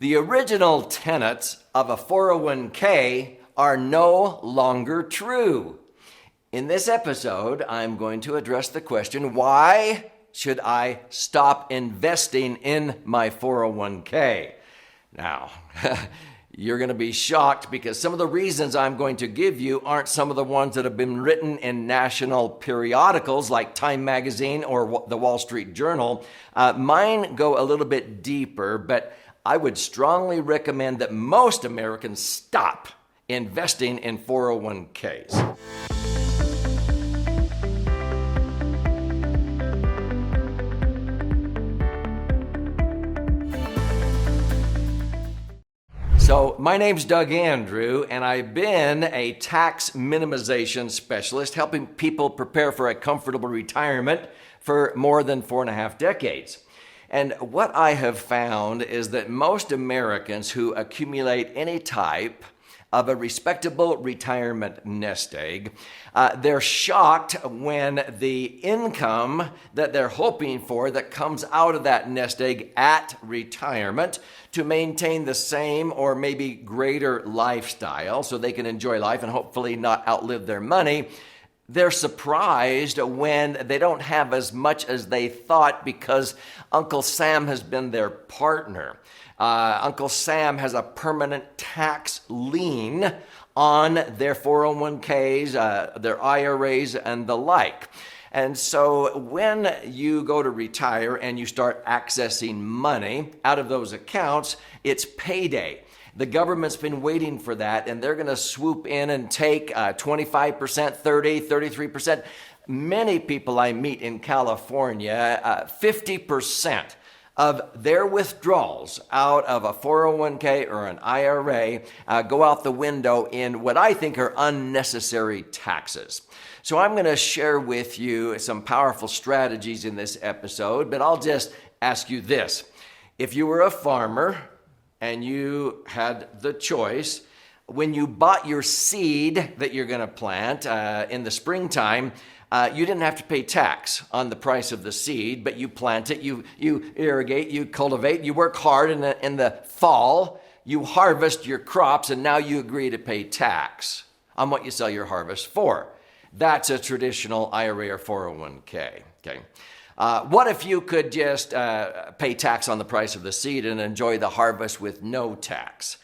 The original tenets of a 401k are no longer true. In this episode, I'm going to address the question, why should I stop investing in my 401k? Now, you're going to be shocked because some of the reasons I'm going to give you aren't some of the ones that have been written in national periodicals like Time Magazine or the Wall Street Journal. Mine go a little bit deeper, but I would strongly recommend that most Americans stop investing in 401ks. So my name's Doug Andrew, and I've been a tax minimization specialist, helping people prepare for a comfortable retirement for more than 4.5 decades. And what I have found is that most Americans who accumulate any type of a respectable retirement nest egg, they're shocked when the income that they're hoping for that comes out of that nest egg at retirement to maintain the same or maybe greater lifestyle so they can enjoy life and hopefully not outlive their money. They're surprised when they don't have as much as they thought because Uncle Sam has been their partner. Uncle Sam has a permanent tax lien on their 401ks, their IRAs, and the like. And so when you go to retire and you start accessing money out of those accounts, it's payday. The government's been waiting for that, and they're going to swoop in and take 25%, 30%, 33%. Many people I meet in California, 50% of their withdrawals out of a 401k or an IRA go out the window in what I think are unnecessary taxes. So I'm going to share with you some powerful strategies in this episode, but I'll just ask you this. If you were a farmer and you had the choice, when you bought your seed that you're going to plant in the springtime, you didn't have to pay tax on the price of the seed, but you plant it, you irrigate, you cultivate, you work hard in the fall, you harvest your crops, and now you agree to pay tax on what you sell your harvest for. That's a traditional IRA or 401k. Okay. What if you could just pay tax on the price of the seed and enjoy the harvest with no tax?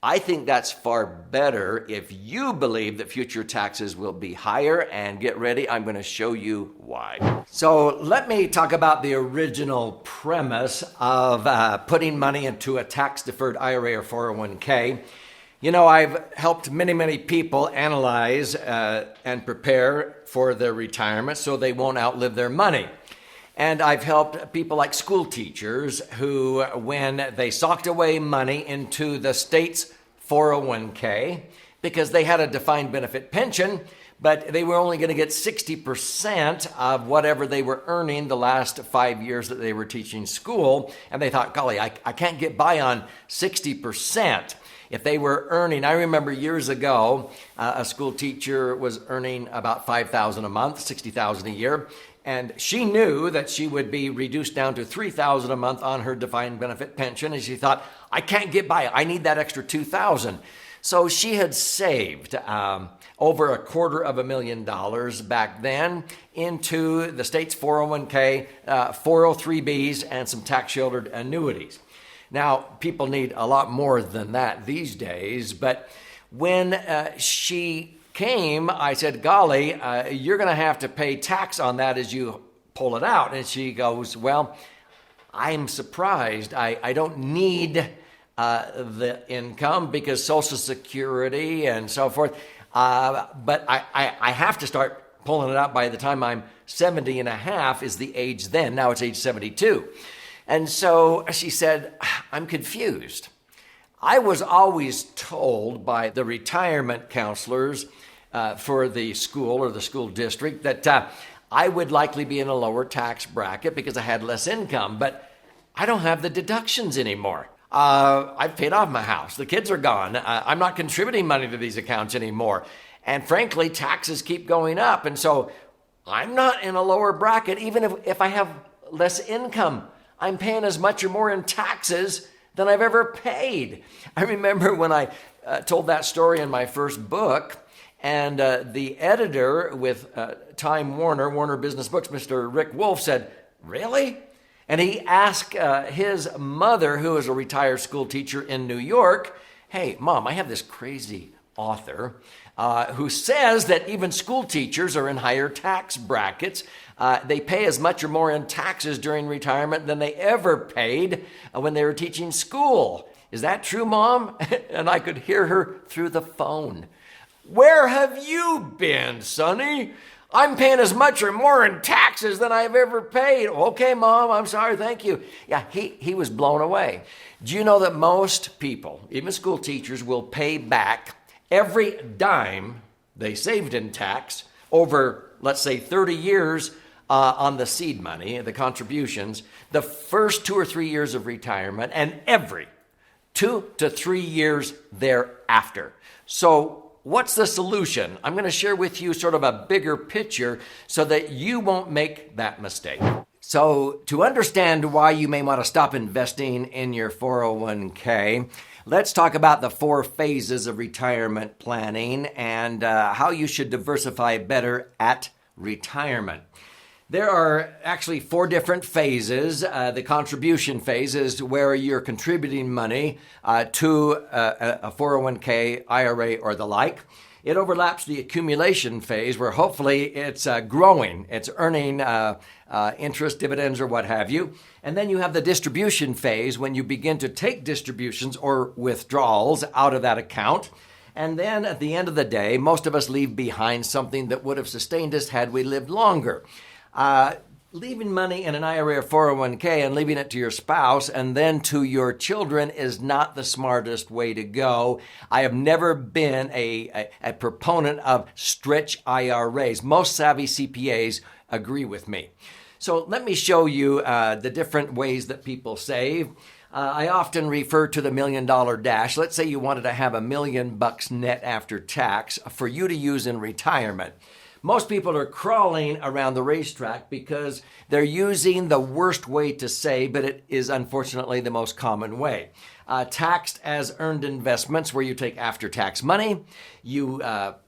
I think that's far better if you believe that future taxes will be higher, and get ready, I'm going to show you why. So let me talk about the original premise of putting money into a tax-deferred IRA or 401k. You know, I've helped many people analyze and prepare for their retirement so they won't outlive their money. And I've helped people like school teachers who, when they socked away money into the state's 401k, because they had a defined benefit pension, but they were only going to get 60% of whatever they were earning the last 5 years that they were teaching school. And they thought, golly, I can't get by on 60%. If they were earning, I remember years ago, a school teacher was earning about $5,000 a month, $60,000 a year. And she knew that she would be reduced down to $3,000 a month on her defined benefit pension. And she thought, I can't get by. I need that extra $2,000. So she had saved over $250,000 back then into the state's 401k, 403bs, and some tax-sheltered annuities. Now, people need a lot more than that these days, but when she came, I said, golly, you're going to have to pay tax on that as you pull it out. And she goes, well, I'm surprised. I don't need the income because Social Security and so forth, but I have to start pulling it out by the time I'm 70 and a half is the age then. Now it's age 72. And so she said, I'm confused. I was always told by the retirement counselors for the school or the school district that I would likely be in a lower tax bracket because I had less income, but I don't have the deductions anymore. I've paid off my house. The kids are gone. I'm not contributing money to these accounts anymore. And frankly, taxes keep going up. And so I'm not in a lower bracket, even if I have less income. I'm paying as much or more in taxes than I've ever paid. I remember when I told that story in my first book, and the editor with Time Warner Business Books, Mr. Rick Wolf, said, "Really?" And he asked his mother, who is a retired school teacher in New York, "Hey, Mom, I have this crazy author who says that even school teachers are in higher tax brackets. They pay as much or more in taxes during retirement than they ever paid when they were teaching school. Is that true, Mom?" And I could hear her through the phone. "Where have you been, Sonny? I'm paying as much or more in taxes than I've ever paid." "Okay, Mom, I'm sorry, thank you." Yeah, he was blown away. Do you know that most people, even school teachers, will pay back every dime they saved in tax over, let's say, 30 years on the seed money, the contributions, the first 2 or 3 years of retirement, and every 2 to 3 years thereafter? So what's the solution? I'm going to share with you sort of a bigger picture so that you won't make that mistake. So to understand why you may want to stop investing in your 401k, let's talk about the 4 phases of retirement planning and how you should diversify better at retirement. There are actually 4 different phases. The contribution phase is where you're contributing money to a 401k, IRA, or the like. It overlaps the accumulation phase where hopefully it's growing. It's earning interest, dividends, or what have you. And then you have the distribution phase when you begin to take distributions or withdrawals out of that account. And then at the end of the day, most of us leave behind something that would have sustained us had we lived longer. Leaving money in an IRA or 401k and leaving it to your spouse and then to your children is not the smartest way to go. I have never been a proponent of stretch IRAs. Most savvy CPAs agree with me. So let me show you the different ways that people save. I often refer to the $1 million dash. Let's say you wanted to have $1 million net after tax for you to use in retirement. Most people are crawling around the racetrack because they're using the worst way to save, but it is unfortunately the most common way. Taxed as earned investments, where you take after-tax money, you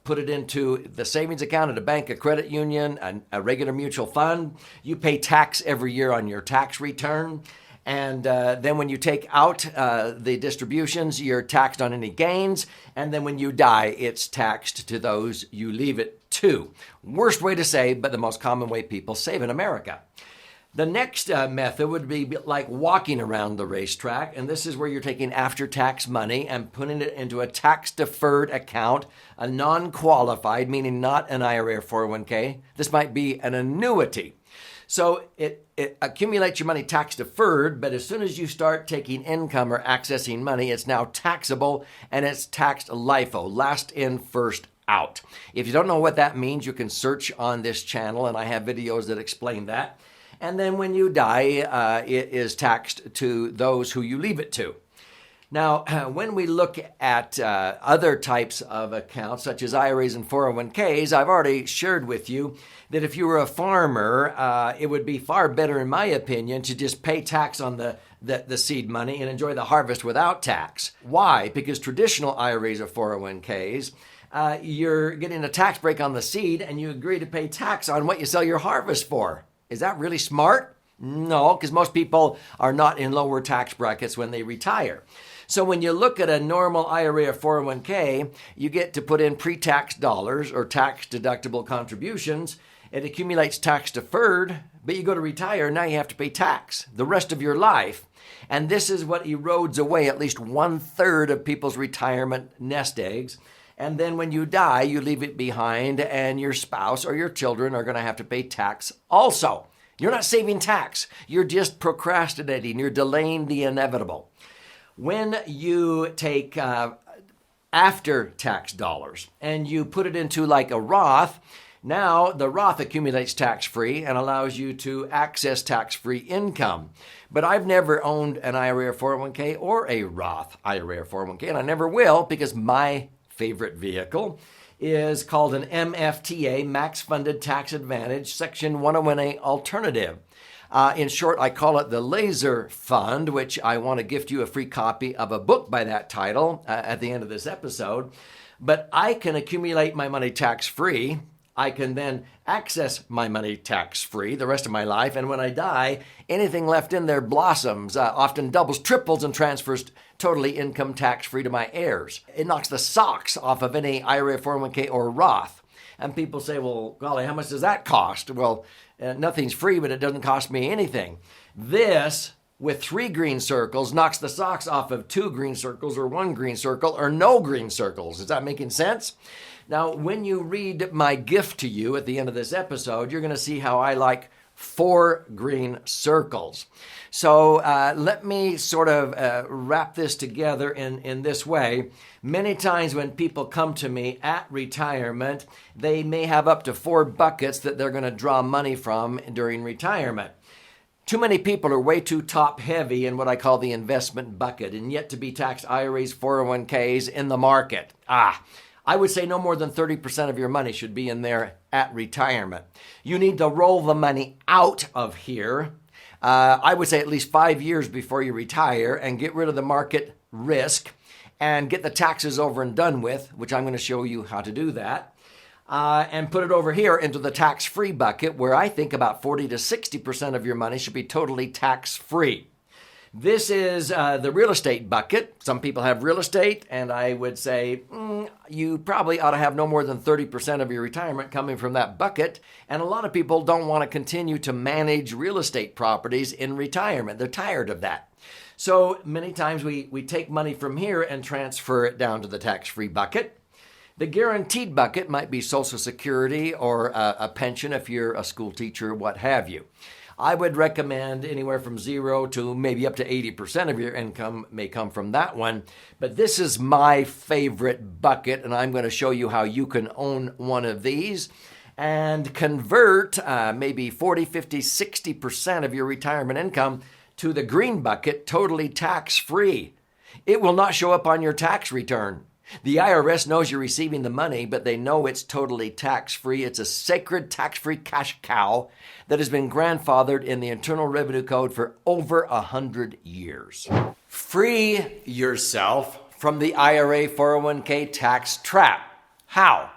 put it into the savings account at a bank, a credit union, a regular mutual fund. You pay tax every year on your tax return. And then when you take out the distributions, you're taxed on any gains. And then when you die, it's taxed to those you leave it to. Worst way to save, but the most common way people save in America. The next method would be like walking around the racetrack. And this is where you're taking after-tax money and putting it into a tax-deferred account, a non-qualified, meaning not an IRA or 401k. This might be an annuity. So it accumulates your money tax deferred, but as soon as you start taking income or accessing money, it's now taxable and it's taxed LIFO, last in, first out. If you don't know what that means, you can search on this channel and I have videos that explain that. And then when you die, it is taxed to those who you leave it to. Now, when we look at other types of accounts, such as IRAs and 401ks, I've already shared with you that if you were a farmer, it would be far better, in my opinion, to just pay tax on the seed money and enjoy the harvest without tax. Why? Because traditional IRAs or 401ks, you're getting a tax break on the seed and you agree to pay tax on what you sell your harvest for. Is that really smart? No, because most people are not in lower tax brackets when they retire. So when you look at a normal IRA or 401k, you get to put in pre-tax dollars or tax-deductible contributions. It accumulates tax deferred, but you go to retire, now you have to pay tax the rest of your life. And this is what erodes away at least 1/3 of people's retirement nest eggs. And then when you die, you leave it behind and your spouse or your children are going to have to pay tax also. You're not saving tax. You're just procrastinating. You're delaying the inevitable. When you take after-tax dollars and you put it into like a Roth, now the Roth accumulates tax-free and allows you to access tax-free income. But I've never owned an IRA or 401k or a Roth IRA or 401k, and I never will because my favorite vehicle is called an MFTA, Max Funded Tax Advantage, Section 101A Alternative. In short, I call it the Laser Fund, which I want to gift you a free copy of a book by that title at the end of this episode. But I can accumulate my money tax-free. I can then access my money tax-free the rest of my life. And when I die, anything left in there blossoms, often doubles, triples, and transfers totally income tax-free to my heirs. It knocks the socks off of any IRA, 401k, or Roth. And people say, well, golly, how much does that cost? Well, nothing's free, but it doesn't cost me anything. This, with 3 green circles, knocks the socks off of 2 green circles or 1 green circle or no green circles. Is that making sense? Now, when you read my gift to you at the end of this episode, you're going to see how I like 4 green circles. So let me sort of wrap this together in this way. Many times when people come to me at retirement, they may have up to 4 buckets that they're going to draw money from during retirement. Too many people are way too top heavy in what I call the investment bucket and yet to be taxed IRAs, 401ks in the market. I would say no more than 30% of your money should be in there at retirement. You need to roll the money out of here. I would say at least 5 years before you retire and get rid of the market risk and get the taxes over and done with, which I'm going to show you how to do that. And put it over here into the tax-free bucket where I think about 40 to 60% of your money should be totally tax-free. This is the real estate bucket. Some people have real estate, and I would say you probably ought to have no more than 30% of your retirement coming from that bucket. And a lot of people don't want to continue to manage real estate properties in retirement. They're tired of that. So many times we take money from here and transfer it down to the tax-free bucket. The guaranteed bucket might be Social Security or a pension if you're a school teacher, what have you. I would recommend anywhere from 0 to maybe up to 80% of your income may come from that one. But this is my favorite bucket, and I'm going to show you how you can own one of these and convert maybe 40, 50, 60% of your retirement income to the green bucket totally tax-free. It will not show up on your tax return. The IRS knows you're receiving the money, but they know it's totally tax-free. It's a sacred tax-free cash cow that has been grandfathered in the Internal Revenue Code for over 100 years. Free yourself from the IRA 401k tax trap. How?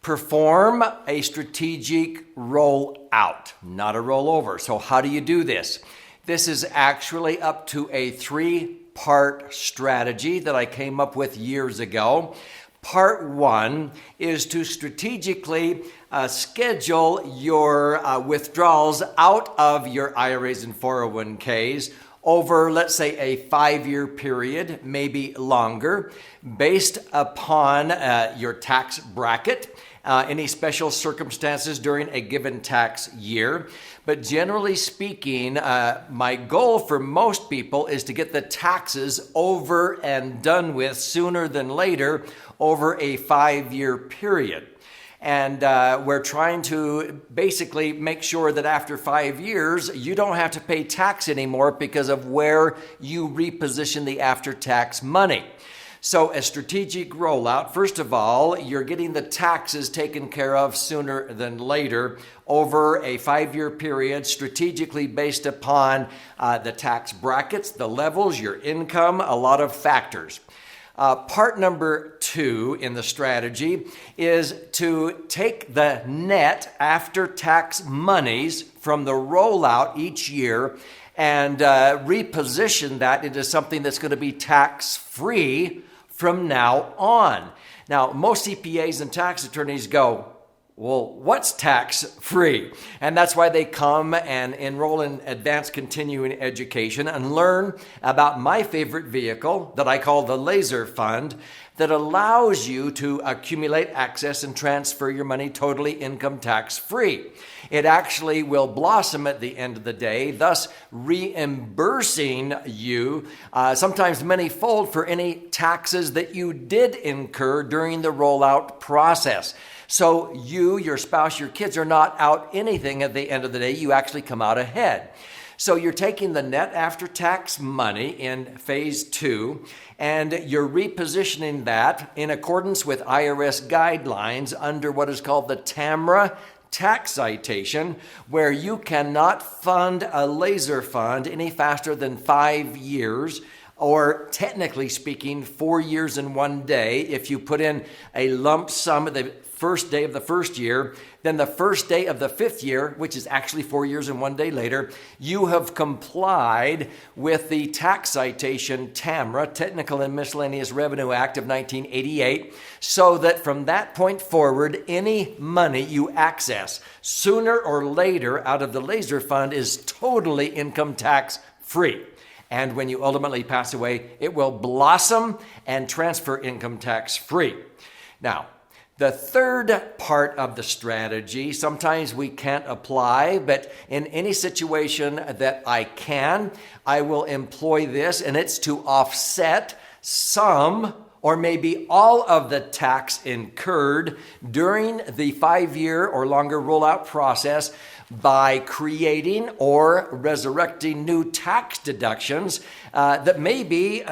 Perform a strategic rollout, not a rollover. So how do you do this? This is actually up to a 3-part strategy that I came up with years ago. Part 1 is to strategically schedule your withdrawals out of your IRAs and 401ks over, let's say, a 5-year period, maybe longer, based upon your tax bracket, any special circumstances during a given tax year. But generally speaking, my goal for most people is to get the taxes over and done with sooner than later over a 5-year period. And we're trying to basically make sure that after 5 years, you don't have to pay tax anymore because of where you reposition the after-tax money. So a strategic rollout, first of all, you're getting the taxes taken care of sooner than later over a 5-year period, strategically based upon the tax brackets, the levels, your income, a lot of factors. Part number 2 in the strategy is to take the net after-tax monies from the rollout each year and reposition that into something that's going to be tax-free from now on. Now, most CPAs and tax attorneys go, well, what's tax-free? And that's why they come and enroll in advanced continuing education and learn about my favorite vehicle that I call the Laser Fund that allows you to accumulate, access, and transfer your money totally income tax-free. It actually will blossom at the end of the day, thus reimbursing you sometimes many-fold for any taxes that you did incur during the rollout process. So you, your spouse, your kids are not out anything at the end of the day. You actually come out ahead. So you're taking the net after-tax money in phase 2, and you're repositioning that in accordance with IRS guidelines under what is called the TAMRA tax citation where you cannot fund a laser fund any faster than 5 years, or technically speaking, 4 years and 1 day. If you put in a lump sum at the first day of the first year, then the first day of the 5th year, which is actually 4 years and 1 day later, you have complied with the tax citation TAMRA, Technical and Miscellaneous Revenue Act of 1988, so that from that point forward, any money you access sooner or later out of the laser fund is totally income tax free. And when you ultimately pass away, it will blossom and transfer income tax free. Now, the third part of the strategy, sometimes we can't apply, but in any situation that I can, I will employ this, and it's to offset some or maybe all of the tax incurred during the 5-year or longer rollout process by creating or resurrecting new tax deductions that maybe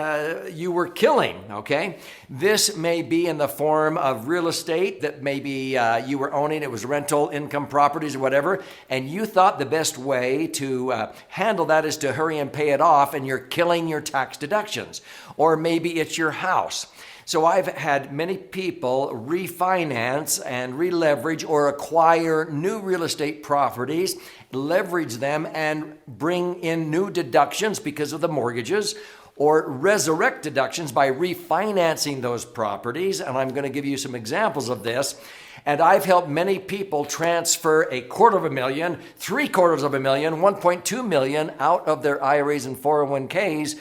you were killing, okay? This may be in the form of real estate that maybe you were owning. It was rental income properties or whatever, and you thought the best way to handle that is to hurry and pay it off, and you're killing your tax deductions. Or maybe it's your house. So I've had many people refinance and releverage or acquire new real estate properties, leverage them and bring in new deductions because of the mortgages, or resurrect deductions by refinancing those properties. And I'm going to give you some examples of this. And I've helped many people transfer $250,000, $750,000, $1.2 million out of their IRAs and 401ks,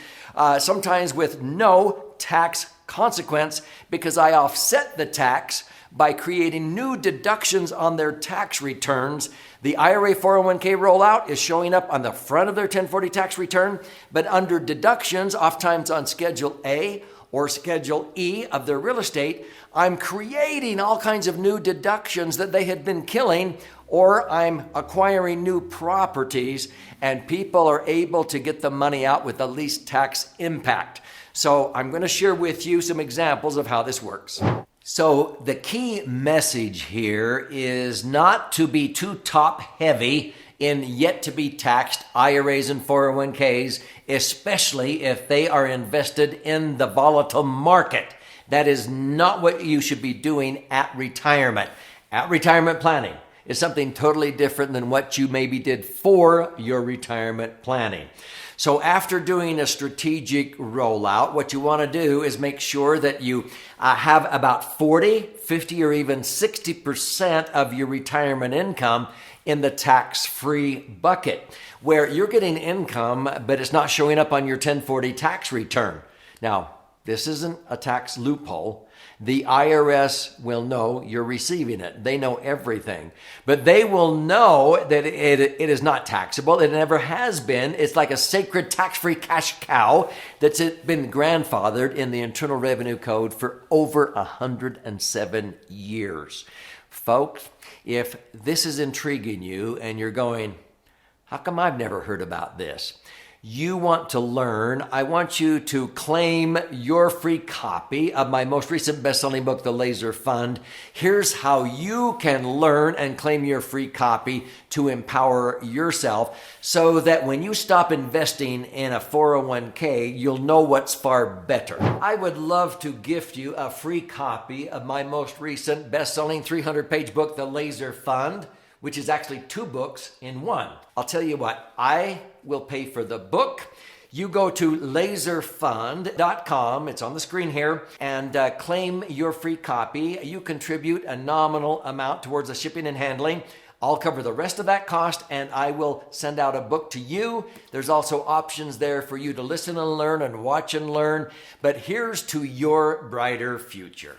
sometimes with no tax consequence, because I offset the tax by creating new deductions on their tax returns. The IRA 401k rollout is showing up on the front of their 1040 tax return, but under deductions, oftentimes on Schedule A or Schedule E of their real estate, I'm creating all kinds of new deductions that they had been killing, or I'm acquiring new properties, and people are able to get the money out with the least tax impact. So I'm going to share with you some examples of how this works. So the key message here is not to be too top heavy in yet to be taxed IRAs and 401ks, especially if they are invested in the volatile market. That is not what you should be doing at retirement. At retirement planning is something totally different than what you maybe did for your retirement planning. So after doing a strategic rollout, what you want to do is make sure that you have about 40, 50, or even 60% of your retirement income in the tax-free bucket, where you're getting income, but it's not showing up on your 1040 tax return. Now, this isn't a tax loophole. The IRS will know you're receiving it. They know everything. But they will know that it is not taxable. It never has been. It's like a sacred tax-free cash cow that's been grandfathered in the Internal Revenue Code for over 107 years. Folks, if this is intriguing you and you're going, how come I've never heard about this? You want to learn, I want you to claim your free copy of my most recent best-selling book, The Laser Fund. Here's how you can learn and claim your free copy to empower yourself so that when you stop investing in a 401k, you'll know what's far better. I would love to gift you a free copy of my most recent best-selling 300-page book, The Laser Fund, which is actually 2 books in one. I'll tell you what, I will pay for the book. You go to laserfund.com, it's on the screen here, and claim your free copy. You contribute a nominal amount towards the shipping and handling. I'll cover the rest of that cost, and I will send out a book to you. There's also options there for you to listen and learn and watch and learn. But here's to your brighter future.